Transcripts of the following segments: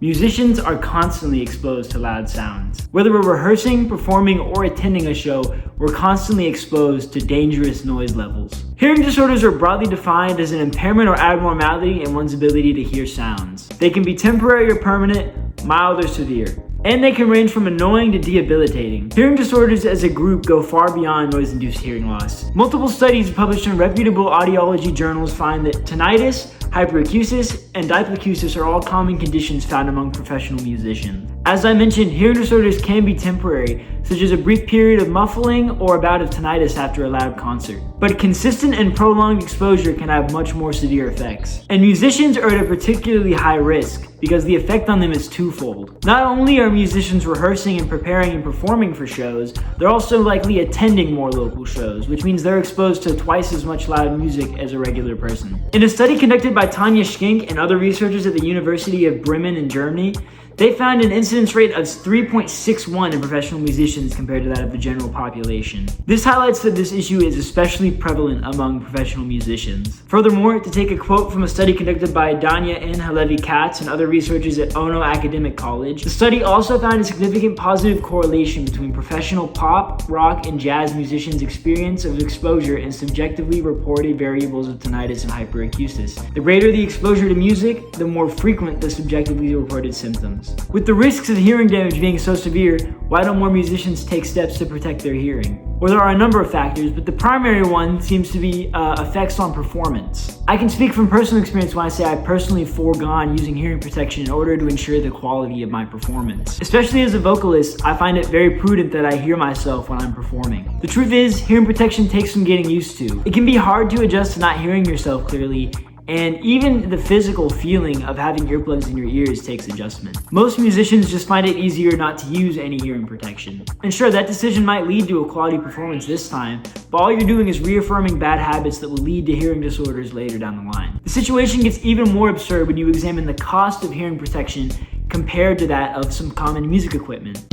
Musicians are constantly exposed to loud sounds. Whether we're rehearsing, performing, or attending a show, we're constantly exposed to dangerous noise levels. Hearing disorders are broadly defined as an impairment or abnormality in one's ability to hear sounds. They can be temporary or permanent, mild or severe, and they can range from annoying to debilitating. Hearing disorders as a group go far beyond noise-induced hearing loss. Multiple studies published in reputable audiology journals find that tinnitus, hyperacusis, and diplacusis are all common conditions found among professional musicians. As I mentioned, hearing disorders can be temporary, such as a brief period of muffling or a bout of tinnitus after a loud concert. But consistent and prolonged exposure can have much more severe effects. And musicians are at a particularly high risk because the effect on them is twofold. Not only are musicians rehearsing and preparing and performing for shows, they're also likely attending more local shows, which means they're exposed to twice as much loud music as a regular person. In a study conducted by Tanja Schenk and other researchers at the University of Bremen in Germany, they found an incidence rate of 3.61 in professional musicians compared to that of the general population. This highlights that this issue is especially prevalent among professional musicians. Furthermore, to take a quote from a study conducted by Danya N. Halevi-Katz and other researchers at Ono Academic College, the study also found a significant positive correlation between professional pop, rock, and jazz musicians' experience of exposure and subjectively reported variables of tinnitus and hyperacusis. The greater the exposure to music, the more frequent the subjectively reported symptoms. With the risks of hearing damage being so severe, why don't more musicians take steps to protect their hearing? Well, there are a number of factors, but the primary one seems to be effects on performance. I can speak from personal experience when I say I've personally foregone using hearing protection in order to ensure the quality of my performance. Especially as a vocalist, I find it very prudent that I hear myself when I'm performing. The truth is, hearing protection takes some getting used to. It can be hard to adjust to not hearing yourself clearly, and even the physical feeling of having earplugs in your ears takes adjustment. Most musicians just find it easier not to use any hearing protection. And sure, that decision might lead to a quality performance this time, but all you're doing is reaffirming bad habits that will lead to hearing disorders later down the line. The situation gets even more absurd when you examine the cost of hearing protection compared to that of some common music equipment.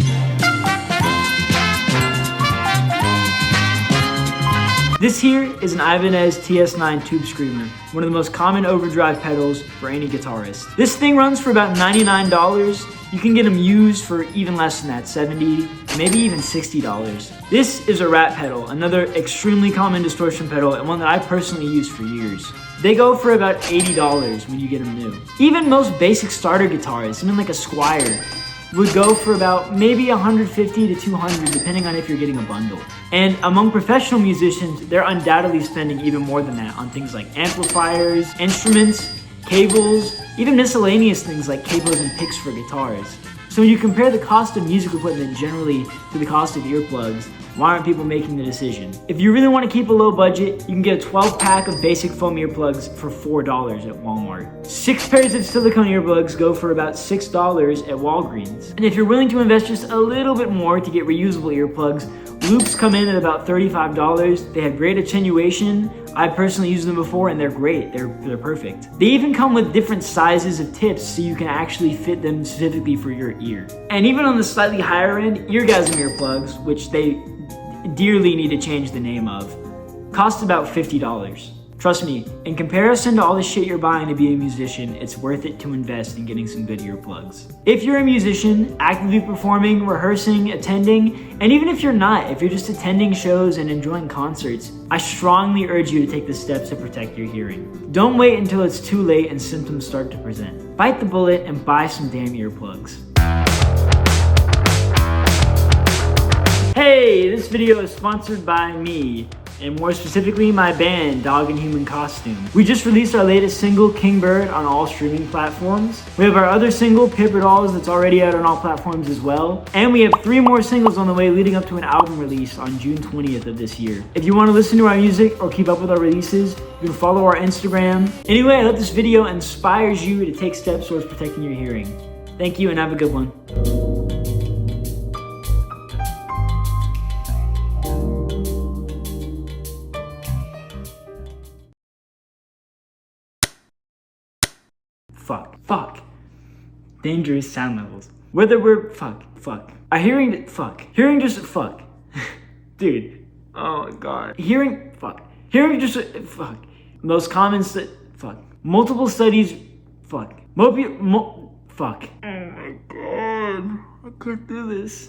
This here is an Ibanez TS9 Tube Screamer, one of the most common overdrive pedals for any guitarist. This thing runs for about $99. You can get them used for even less than that, $70, maybe even $60. This is a Rat pedal, another extremely common distortion pedal and one that I personally used for years. They go for about $80 when you get them new. Even most basic starter guitars, something like a Squier, would go for about maybe $150 to $200 depending on if you're getting a bundle. And among professional musicians, they're undoubtedly spending even more than that on things like amplifiers, instruments, cables, even miscellaneous things like cables and picks for guitars. So when you compare the cost of music equipment generally to the cost of earplugs, why aren't people making the decision? If you really want to keep a low budget, you can get a 12-pack of basic foam earplugs for $4 at Walmart. 6 pairs of silicone earbuds go for about $6 at Walgreens. And if you're willing to invest just a little bit more to get reusable earplugs, loops come in at about $35. They have great attenuation. I personally used them before and they're great. They're perfect. They even come with different sizes of tips so you can actually fit them specifically for your ear. And even on the slightly higher end, Eargasm earplugs, which they dearly need to change the name of, cost about $50. Trust me, in comparison to all the shit you're buying to be a musician, it's worth it to invest in getting some good earplugs. If you're a musician, actively performing, rehearsing, attending, and even if you're not, if you're just attending shows and enjoying concerts, I strongly urge you to take the steps to protect your hearing. Don't wait until it's too late and symptoms start to present. Bite the bullet and buy some damn earplugs. Hey, this video is sponsored by me, and more specifically my band, Dog and Human Costume. We just released our latest single, King Bird, on all streaming platforms. We have our other single, Paper Dolls, that's already out on all platforms as well. And we have 3 more singles on the way leading up to an album release on June 20th of this year. If you want to listen to our music or keep up with our releases, you can follow our Instagram. Anyway, I hope this video inspires you to take steps towards protecting your hearing. Thank you and have a good one. Fuck. Dangerous sound levels. Whether we're, fuck. Hearing just, fuck. Dude. Oh my god. Hearing just, fuck. Most common, fuck. Multiple studies, fuck. Fuck. Oh my god. I couldn't do this.